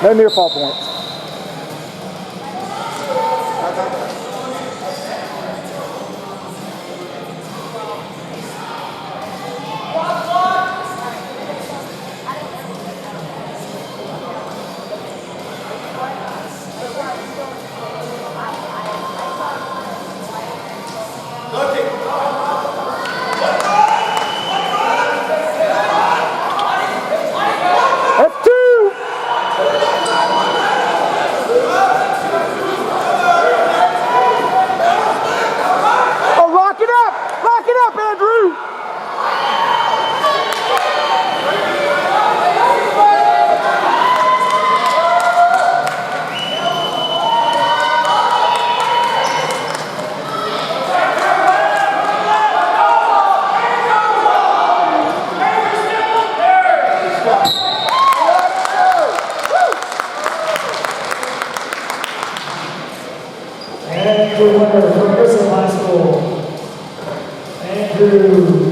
No near fall points. That's two. Oh, lock it up! Lock it up, Andrew! And the winner from Bristol High School, Andrew